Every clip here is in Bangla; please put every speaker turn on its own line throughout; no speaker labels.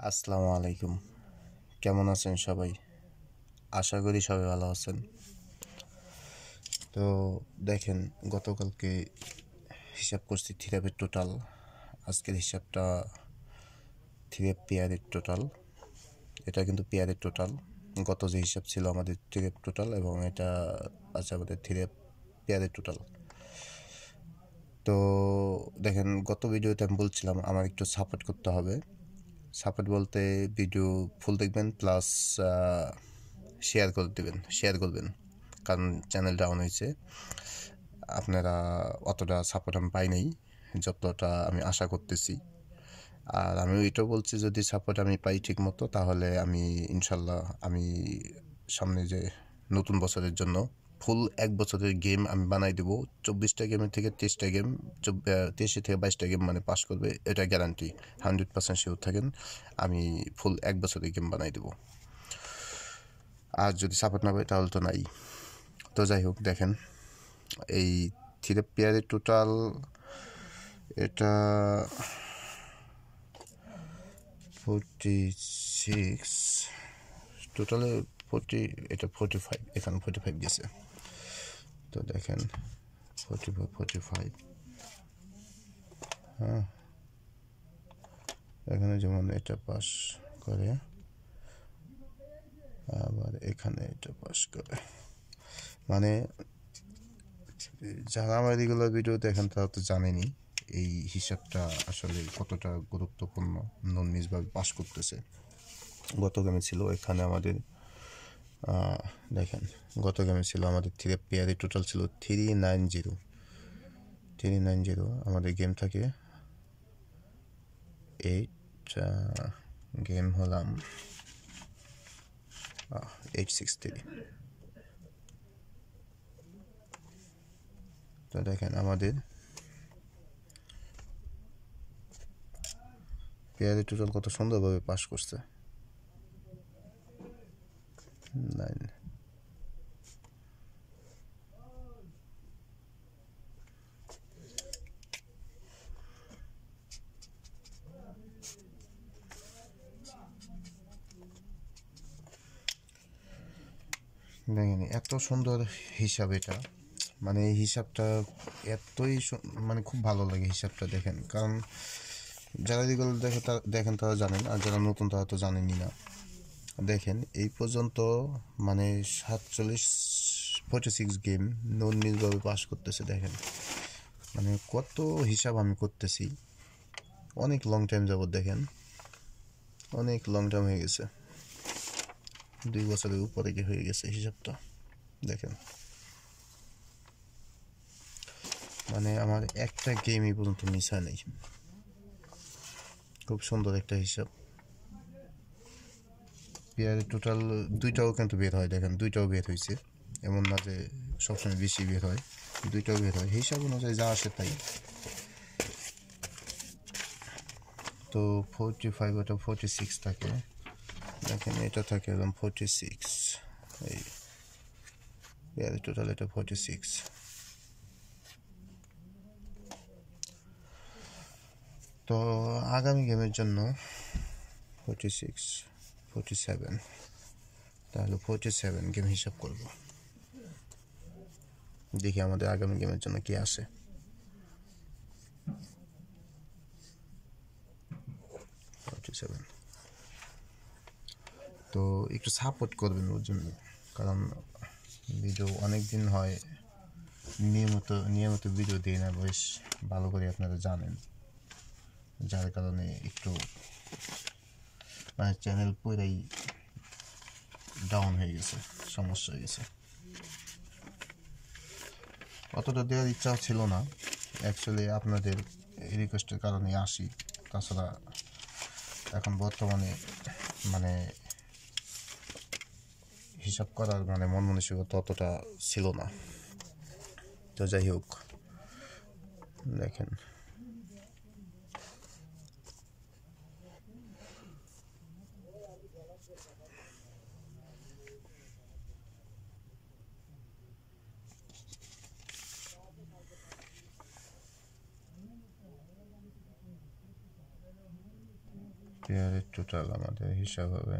আসসালামু আলাইকুম। কেমন আছেন সবাই? আশা করি সবাই ভালো আছেন। তো দেখেন, গতকালকে হিসাব করছি থিরাপের টোটাল। আজকের হিসাবটা থিরাপ পেয়ারের টোটাল। এটা কিন্তু পেয়ারের টোটাল। গত যে হিসাব ছিল আমাদের থিরাপ টোটাল, এবং এটা আছে আমাদের থিরাপ পেয়ারের টোটাল। তো দেখেন, গত ভিডিওতে আমি বলছিলাম আমার একটু সাপোর্ট করতে হবে। সাপোর্ট বলতে ভিডিও ফুল দেখবেন, প্লাস শেয়ার করবেন, কারণ চ্যানেল ডাউন হয়েছে। আপনারা অতটা সাপোর্ট আমি পাই নাই যতটা আমি আশা করতেছি। আর আমি এটাও বলছি, যদি সাপোর্ট আমি পাই ঠিক মতো, তাহলে আমি ইনশাল্লাহ সামনে যে নতুন বছরের জন্য ফুল এক বছরের গেম আমি বানাই দেবো। 24টা গেমের থেকে 23টা গেম, 23 থেকে 22টা গেম মানে পাস করবে, এটা গ্যারান্টি। 100% শিওর থাকেন, আমি ফুল এক বছরের গেম বানাই দেবো। আর যদি সাপোর্ট না পাই তাহলে তো নাই। তো যাই হোক, দেখেন এই থ্রি পেয়ারের টোটাল এটা 46, টোটালে 45, এখানে 45 গেছে। তো দেখেন 45, হ্যাঁ, এখানে যেমন এটা পাস করে, আবার এখানে এটা পাস করে। মানে যারা আমার রেগুলার ভিডিও দেখেন তারা তো জানেনি এই হিসাবটা আসলে কতটা গুরুত্বপূর্ণ, নননিজভাবে পাস করতেছে। গত গেমে ছিল এখানে আমাদের দেখেন, গত গেমে ছিল আমাদের থ্রি পেয়ারের টোটাল ছিল 390। আমাদের গেম থাকে 8, গেম হলাম 863। তো দেখেন আমাদের পেয়ারের টোটাল কত সুন্দরভাবে পাস করছে। 9, দেখেন এত সুন্দর হিসাব এটা। মানে এই হিসাবটা এতই মানে খুব ভালো লাগে হিসাবটা, দেখেন। কারণ যারা যেগুলো দেখেন তারা জানেন, আর যারা নতুন তারা তো জানেনই না। দেখেন এই পর্যন্ত মানে 46 গেম নন্নিজভাবে পাস করতেছে। দেখেন মানে কত হিসাব আমি করতেছি, অনেক লং টাইম যাবত। দেখেন অনেক লং টাইম হয়ে গেছে, 2 বছরের উপরে হয়ে গেছে হিসাবটা। দেখেন মানে আমার একটা গেম এই পর্যন্ত মিস হয় নাই। খুব সুন্দর একটা হিসাব। পেয়ারের টোটাল 2টাও কিন্তু বের হয়, দেখেন 2টাও বের হয়েছে, এমন না যে সবসময় বেশি বের হয়, 2টাও বের হয়। হিসাব অনুযায়ী যা আসে তাই। তো 45 ওটা 46 থাকে, দেখেন এটা থাকে একদম 46। এই পেয়ারের টোটাল এটা 46। তো আগামী গেমের জন্য 46, 47, তাহলে 47 গেম হিসাব করব। দেখি আমাদের আগামী গেমের জন্য কি আসে। 47। তো একটু সাপোর্ট করবেন ওর জন্য, কারণ ভিডিও অনেক দিন হয় নিয়মিত ভিডিও দিই না, বেশ ভালো করে আপনারা জানেন। যার কারণে একটু মানে চ্যানেল পুরাই ডাউন হয়ে গেছে, সমস্যা হয়ে গেছে। অতটা দেওয়ার ইচ্ছাও ছিল না অ্যাকচুয়ালি, আপনাদের রিকোয়েস্টের কারণে আসি। তাছাড়া এখন বর্তমানে মানে হিসাব করার মানে মন মানসিকতা অতটা ছিল না। তো যাই হোক, দেখেন পেয়ারের টোটাল আমাদের হিসাব হবে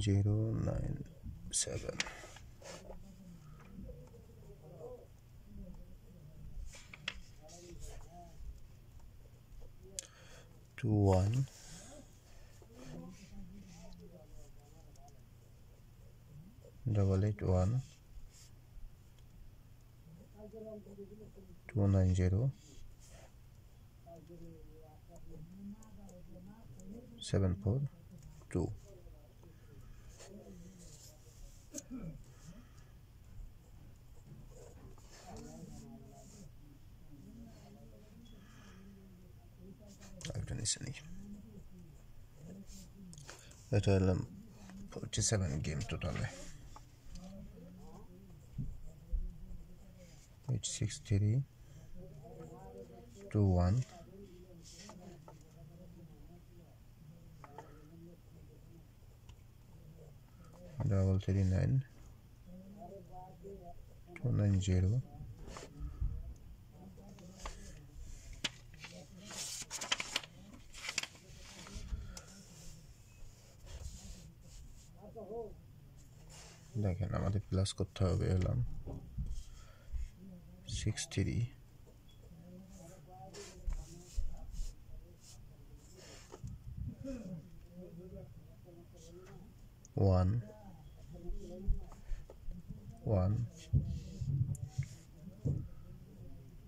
097 21 881 290 742 একটা নিচে নেই এটা হলাম 47 গেম টোটালে 863 21 339 290 দেখেন আমাদের প্লাস করতে হবে হলাম 63 1 1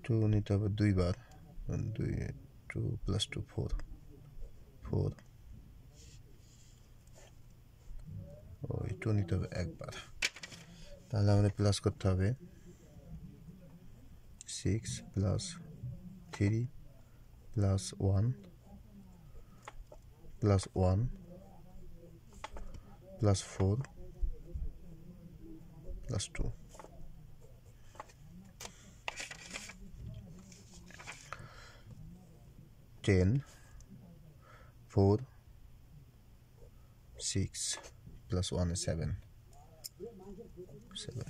2 নিতে হবে দুইবার 2 + 2 4 4 ওই 2 নিতে হবে একবার তাহলে আমাদের প্লাস করতে হবে 6 + 3 + 1 + 1 + 4 + 2 10 4 6 + 1 7 7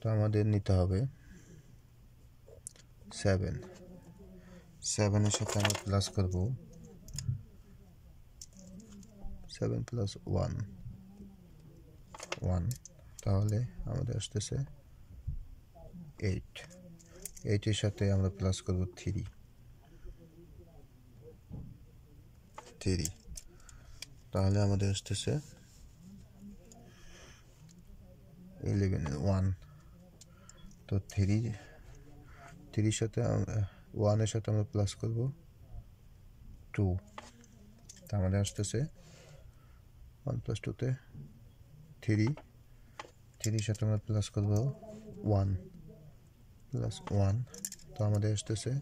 তো আমাদের নিতে হবে 7 7 এর সাথে আমরা প্লাস করব 7 + 1 1 তাহলে আমাদের আসতেছে 8 8 এর সাথে আমরা প্লাস করব 3 তাহলে আমাদের আসতেছে 11 1 তো 3 এর সাথে 1 এর সাথে আমরা প্লাস করব 2 তো আমাদের আসতেছে 1 + 2 তে 3 এর সাথে আমরা প্লাস করব 1 + 1 তো আমাদের আসতেছে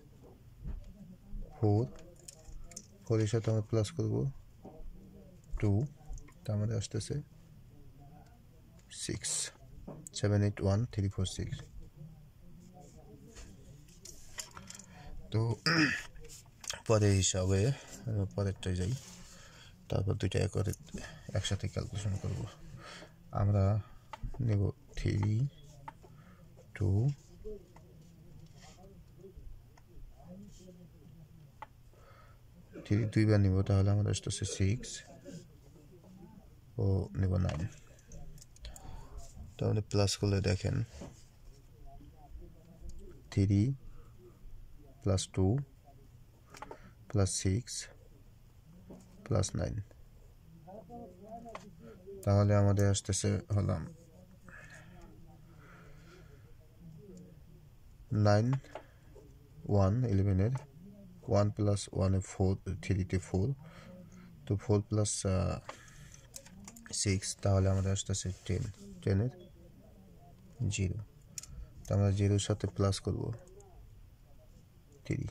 4 এর সাথে আমরা প্লাস করব 2 তো আমাদের আসতেছে 6 7 8 1 3 4 6 তো পরে হিসাবে পরেরটায় যাই তারপর দুইটা একসাথে ক্যালকুলেশন করব আমরা নেব 3 2 3 দুইবার নিব তাহলে আমাদের আসতেছে 6 ও নেব 9 তাহলে প্লাস করলে দেখেন 3 + 2 + 6 + 9 তাহলে আমাদের আসতেছে হলাম 9 1 11 এর 1 + 1 এ 4 3 তে 4 তো 4 + 6 তাহলে আমাদের আসতেছে 10 10 এর 0 তো আমরা 0 এর সাথে প্লাস করব 3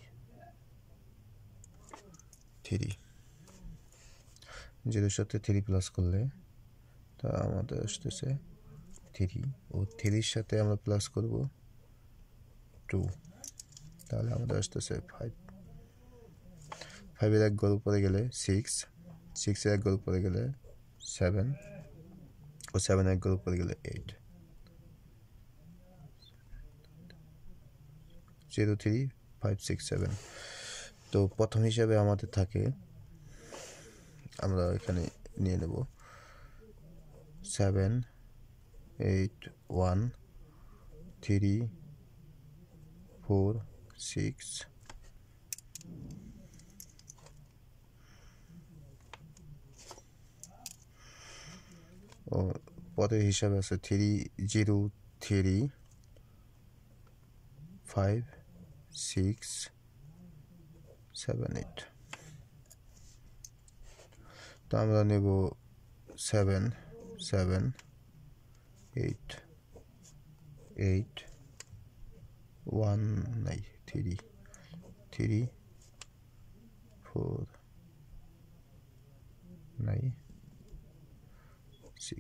0 এর সাথে 3 প্লাস করলে তা আমাদের আসতেছে 3 ও 3 এর সাথে আমরা প্লাস করব 2 তাহলে আমাদের আসতেছে 5 5 এর এক ঘর উপরে গেলে 6 6 এক গোল পড়ে গেলে 7 ও 7 এক গোল পড়ে গেলে 8 0 3 5 6 7 তো প্রথম হিসাবে আমাদের থাকে আমরা এখানে নিয়ে নেব 7 8 1 3 4 6 ও পরের হিসাবে আছে 3 0 3 5 6 7 8 তো আমরা নেব 7 7 8 8 1 নাই 3 3 4 নাই 6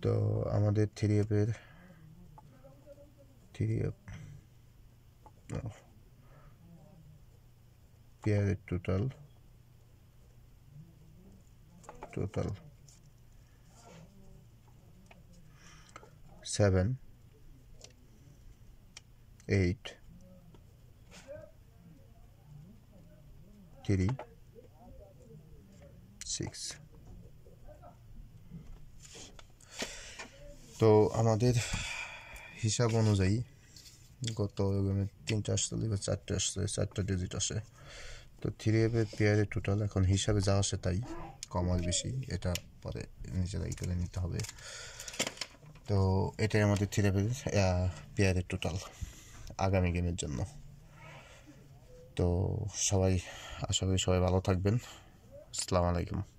তো আমাদের 3F এর 3F পেয়ারের টোটাল 7 8 3 6 তো আমাদের হিসাব অনুযায়ী গত গেমে 3টা আসছে বা 4টা আসছে 4টা ডিজিট আসে তো 3F এর পেয়ারের টোটাল এখন হিসাবে যা আসে তাই কম আর বেশি এটা পরে নিজেরাই করে নিতে হবে তো এটাই আমাদের 3F এর পেয়ারের টোটাল আগামী গেমের জন্য তো সবাই আশা করি সবাই ভালো থাকবেন আসসালামু আলাইকুম